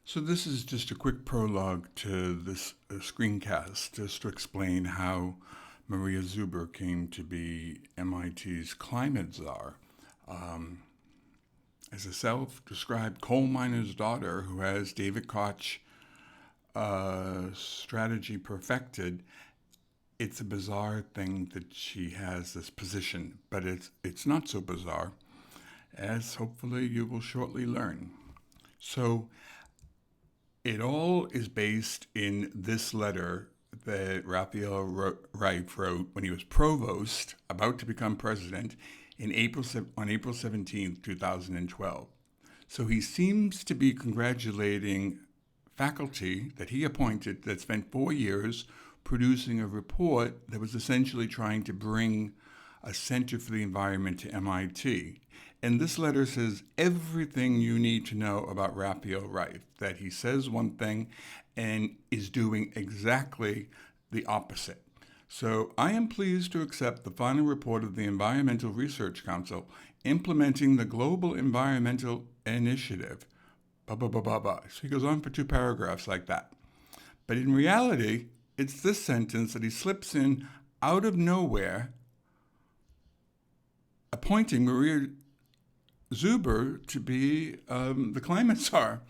So this is just a quick prologue to this screencast, just to explain how Maria Zuber came to be MIT's climate czar. Um, as a self-described coal miner's daughter who has David Koch strategy perfected, it's a bizarre thing that she has this position, but it's not so bizarre, as hopefully you will shortly learn. So it all is based in this letter that Raphael Reif wrote when he was provost, about to become president, on April 17th, 2012. So he seems to be congratulating faculty that he appointed that spent 4 years producing a report that was essentially trying to bring a Center for the Environment to MIT. And this letter says everything you need to know about Raphael Reif, that he says one thing and is doing exactly the opposite. So I am pleased to accept the final report of the Environmental Research Council implementing the Global Environmental Initiative. So he goes on for 2 paragraphs like that. But in reality, it's this sentence that he slips in out of nowhere, appointing Maria Zuber to be the climate czar.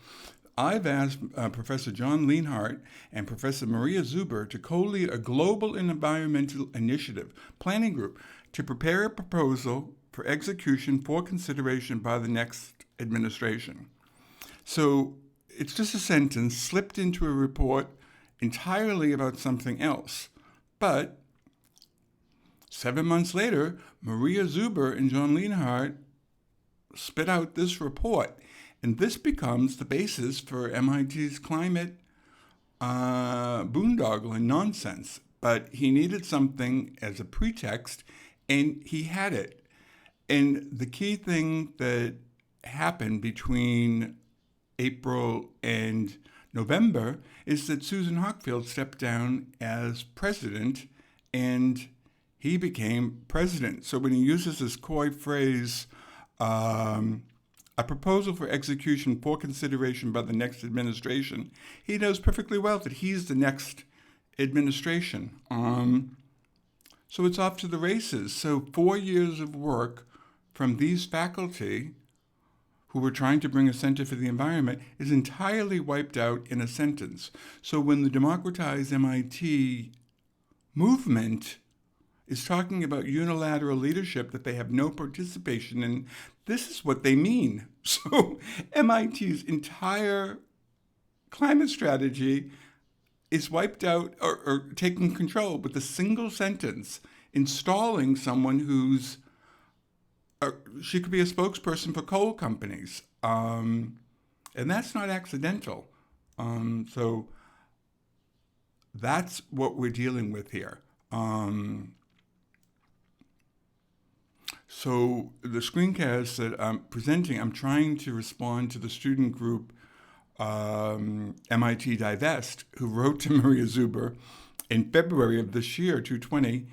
I've asked Professor John Leonhardt and Professor Maria Zuber to co-lead a global environmental initiative planning group to prepare a proposal for execution for consideration by the next administration. So it's just a sentence slipped into a report entirely about something else. But 7 months later, Maria Zuber and John Leonhardt spit out this report. And this becomes the basis for MIT's climate boondoggle nonsense. But he needed something as a pretext, and he had it. And the key thing that happened between April and November is that Susan Hockfield stepped down as president, and he became president. So when he uses this coy phrase, a proposal for execution for consideration by the next administration, he knows perfectly well that he's the next administration. So it's off to the races. So 4 years of work from these faculty who were trying to bring a Center for the Environment is entirely wiped out in a sentence. So when the Democratize MIT movement is talking about unilateral leadership that they have no participation in, this is what they mean. So MIT's entire climate strategy is wiped out or taken control with a single sentence, installing someone who's she could be a spokesperson for coal companies. And that's not accidental. So that's what we're dealing with here. So the screencast that I'm presenting, I'm trying to respond to the student group MIT Divest, who wrote to Maria Zuber in February of this year, 2020,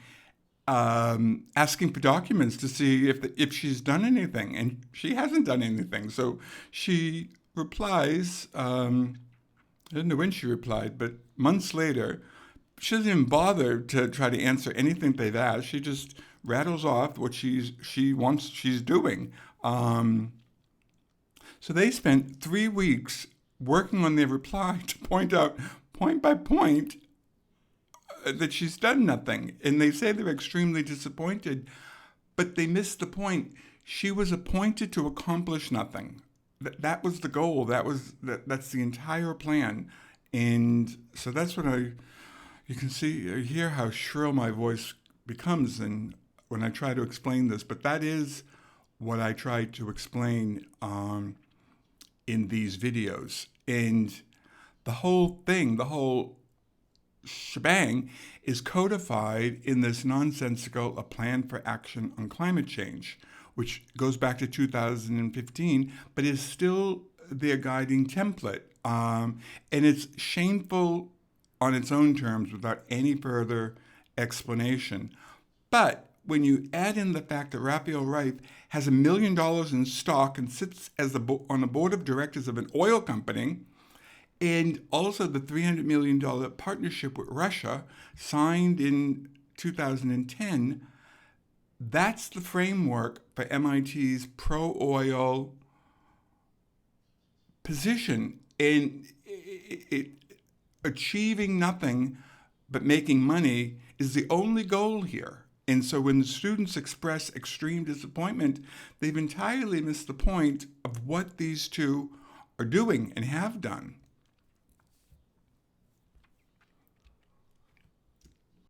asking for documents to see if she's done anything, and she hasn't done anything. So she replies, I don't know when she replied, but months later, she doesn't even bother to try to answer anything they've asked. She just rattles off what she's doing. So they spent 3 weeks working on their reply to point out point by point that she's done nothing. And they say they're extremely disappointed, but they missed the point. She was appointed to accomplish nothing. That was the goal. That's the entire plan. And so that's what you can hear how shrill my voice becomes and when I try to explain this, but that is what I try to explain in these videos. And the whole thing, the whole shebang is codified in this nonsensical A Plan for Action on Climate Change, which goes back to 2015, but is still their guiding template. And it's shameful on its own terms without any further explanation. But when you add in the fact that Raphael Reif has $1 million in stock and sits as on the board of directors of an oil company, And also the $300 million partnership with Russia, signed in 2010, that's the framework for MIT's pro-oil position. And achieving nothing but making money is the only goal here. And so when the students express extreme disappointment, they've entirely missed the point of what these two are doing and have done.